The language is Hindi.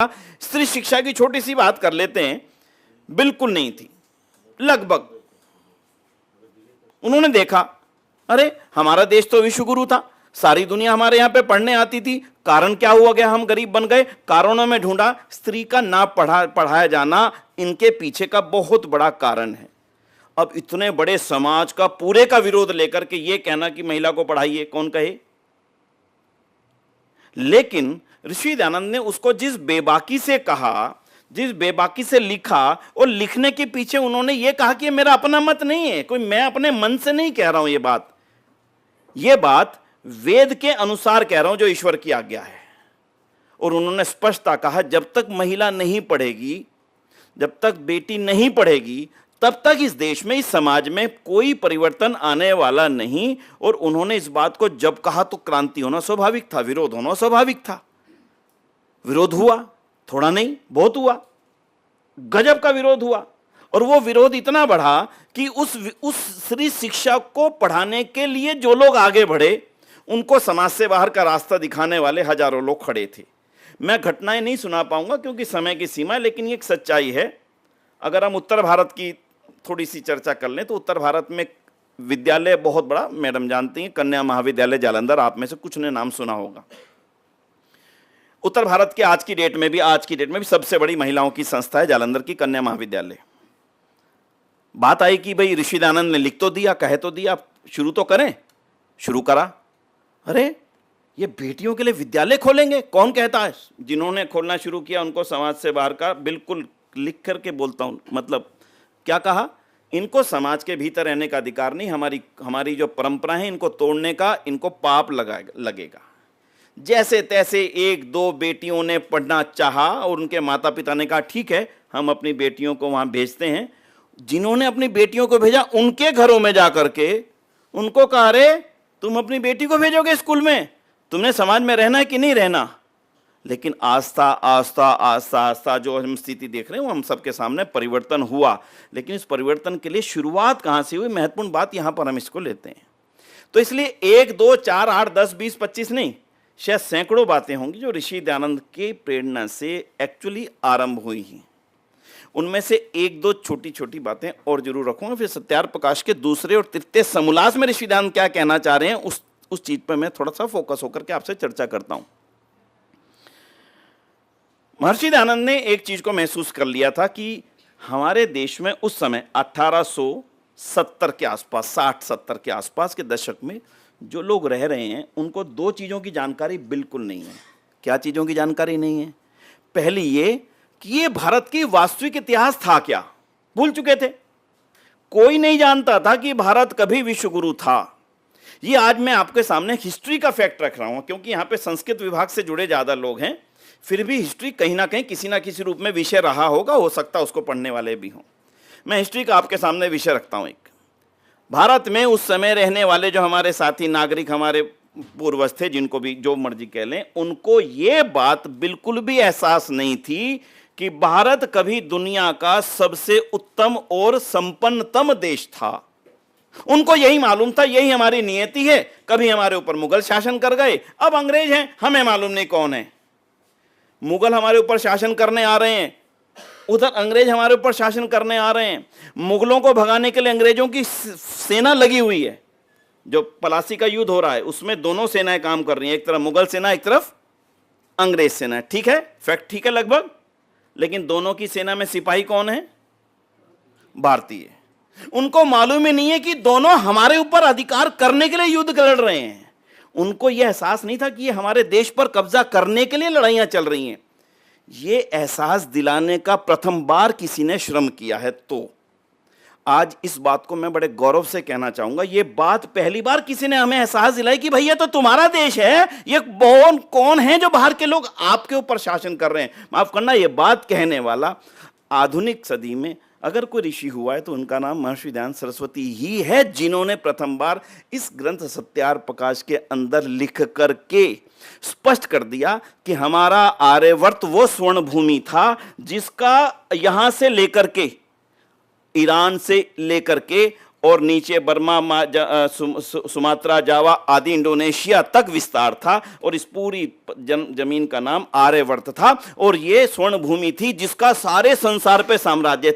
स्त्री शिक्षा की छोटी सी बात कर लेते हैं, बिल्कुल नहीं थी। लगभग उन्होंने देखा, अरे हमारा देश तो विश्वगुरु था, सारी दुनिया हमारे यहां पे पढ़ने आती थी, कारण क्या हुआ गया, हम गरीब बन गए। कारणों में ढूंढा, स्त्री का ना पढ़ाया जाना इनके पीछे का बहुत बड़ा कारण है। अब इतने बड़े समाज का पूरे का विरोध लेकर के ये कहना कि महिला को पढ़ाइए, कौन कहे। लेकिन ऋषि दयानंद ने उसको जिस बेबाकी से कहा, जिस बेबाकी से लिखा, और लिखने के पीछे उन्होंने ये कहा कि ये मेरा अपना मत नहीं है, कोई मैं अपने मन से नहीं कह रहा हूं, ये बात वेद के अनुसार कह रहा हूं जो ईश्वर की आज्ञा है। और उन्होंने स्पष्टता कहा, जब तक महिला नहीं पढ़ेगी, जब तक बेटी नहीं पढ़ेगी, तब तक इस देश में, इस समाज में कोई परिवर्तन आने वाला नहीं। और उन्होंने इस बात को जब कहा तो क्रांति होना स्वाभाविक था, विरोध होना स्वाभाविक था। विरोध हुआ, थोड़ा नहीं बहुत हुआ, गजब का विरोध हुआ। और वो विरोध इतना बढ़ा कि उस स्त्री शिक्षा को पढ़ाने के लिए जो लोग आगे बढ़े, उनको समाज से बाहर का रास्ता दिखाने वाले हजारों लोग खड़े थे। मैं घटनाएं नहीं सुना पाऊंगा क्योंकि समय की सीमा है, लेकिन ये एक सच्चाई है। अगर हम उत्तर भारत की थोड़ी सी चर्चा कर लें तो उत्तर भारत में विद्यालय बहुत बड़ा, मैडम जानती हैं, कन्या महाविद्यालय जालंधर, आप में से कुछ ने नाम सुना होगा। उत्तर भारत के आज की डेट में भी सबसे बड़ी महिलाओं की संस्था है जालंधर की कन्या महाविद्यालय। बात आई कि भाई ऋषि दयानंद ने लिख तो दिया, कहे तो दिया, शुरू तो करें, शुरू करा। अरे ये बेटियों के लिए विद्यालय खोलेंगे, कौन कहता है। जिन्होंने खोलना शुरू किया उनको समाज से बाहर का, बिल्कुल लिख करके बोलता हूं, मतलब क्या कहा, इनको समाज के भीतर रहने का अधिकार नहीं, हमारी जो परंपरा है इनको तोड़ने का इनको पाप लगेगा। जैसे तैसे एक दो बेटियों ने पढ़ना चाहा और उनके माता पिता ने कहा ठीक है, हम अपनी बेटियों को वहां भेजते हैं। जिन्होंने अपनी बेटियों को भेजा, उनके घरों में जाकर के उनको कहा, अरे तुम अपनी बेटी को भेजोगे स्कूल में, तुमने समाज में रहना है कि नहीं रहना। लेकिन आस्था आस्था आस्था आस्था जो हम स्थिति देख रहे हैं वो हम सबके सामने परिवर्तन हुआ। लेकिन इस परिवर्तन के लिए शुरुआत कहां से हुई, महत्वपूर्ण बात यहां पर हम इसको लेते हैं। तो इसलिए 1 2 4 8 10 20 25 नहीं, शायद सैकड़ों बातें होंगी जो ऋषि दयानंद के प्रेरणा से एक्चुअली आरंभ हुई हैं। उनमें से 1 2 छोटी छोटी बातें और जरूर रखूंगा, फिर सत्यार्थ प्रकाश के दूसरे और तृतीय समोल्लास में ऋषि दयानंद क्या कहना चाह रहे हैं उस चीज पर मैं थोड़ा सा फोकस होकर के आपसे चर्चा करता हूं। महर्षि दयानंद ने एक चीज को महसूस कर लिया था कि हमारे देश में उस समय 1870 के आसपास, 60-70 के आसपास के दशक में जो लोग रह रहे हैं उनको 2 चीजों की जानकारी बिल्कुल नहीं है। क्या चीजों की जानकारी नहीं है? पहली ये कि ये भारत की वास्तविक इतिहास था क्या, भूल चुके थे। कोई नहीं जानता था कि भारत कभी विश्वगुरु था। ये आज मैं आपके सामने हिस्ट्री का फैक्ट रख रहा हूं क्योंकि यहां पे संस्कृत विभाग से जुड़े ज्यादा लोग हैं, फिर भी हिस्ट्री कहीं ना कहीं किसी ना किसी रूप में विषय रहा होगा, हो सकता है उसको पढ़ने वाले भी हों। मैं हिस्ट्री का आपके सामने विषय रखता हूं। एक भारत में उस समय रहने वाले जो हमारे साथी नागरिक, हमारे पूर्वज थे, जिनको भी जो मर्जी कह लें, उनको ये बात बिल्कुल भी एहसास नहीं थी कि भारत कभी दुनिया का सबसे उत्तम और संपन्नतम देश था। उनको यही मालूम था, यही हमारी नियति है। कभी हमारे ऊपर मुगल शासन कर गए, अब अंग्रेज हैं, हमें मालूम नहीं कौन है। मुगल हमारे ऊपर शासन करने आ रहे हैं, उधर अंग्रेज हमारे ऊपर शासन करने आ रहे हैं। मुगलों को भगाने के लिए अंग्रेजों की सेना लगी हुई है। जो पलासी का युद्ध हो रहा है उसमें दोनों सेनाएं काम कर रही हैं, एक तरफ मुगल सेना, एक तरफ अंग्रेज सेना। ठीक है, फैक्ट ठीक है लगभग। लेकिन दोनों की सेना में सिपाही कौन है? भारतीय। उनको मालूम ही नहीं है कि दोनों हमारे ऊपर अधिकार करने के लिए युद्ध लड़ रहे हैं। उनको यह एहसास नहीं था कि ये हमारे देश पर कब्जा करने के लिए लड़ाइयां चल रही हैं। ये एहसास दिलाने का प्रथम बार किसी ने श्रम किया है। तो आज इस बात को मैं बड़े गौरव से कहना चाहूंगा, ये बात पहली बार किसी ने हमें एहसास दिलाई कि भैया तो तुम्हारा देश है, ये कौन है जो बाहर के लोग आपके ऊपर शासन कर रहे हैं। माफ करना, ये बात कहने वाला आधुनिक सदी में अगर कोई ऋषि हुआ है तो उनका नाम महर्षि दयानंद सरस्वती ही है, जिन्होंने प्रथम बार इस ग्रंथ सत्यार्थ प्रकाश के अंदर लिख करके स्पष्ट कर दिया कि हमारा आर्यवर्त वो स्वर्ण भूमि था जिसका यहां से लेकर के, ईरान से लेकर के और नीचे बर्मा, सुमात्रा, जावा आदि इंडोनेशिया तक विस्तार था, और इस पूरी जमीन का नाम आर्यवर्त था। और ये स्वर्ण भूमि थी जिसका सारे संसार पे साम्राज्य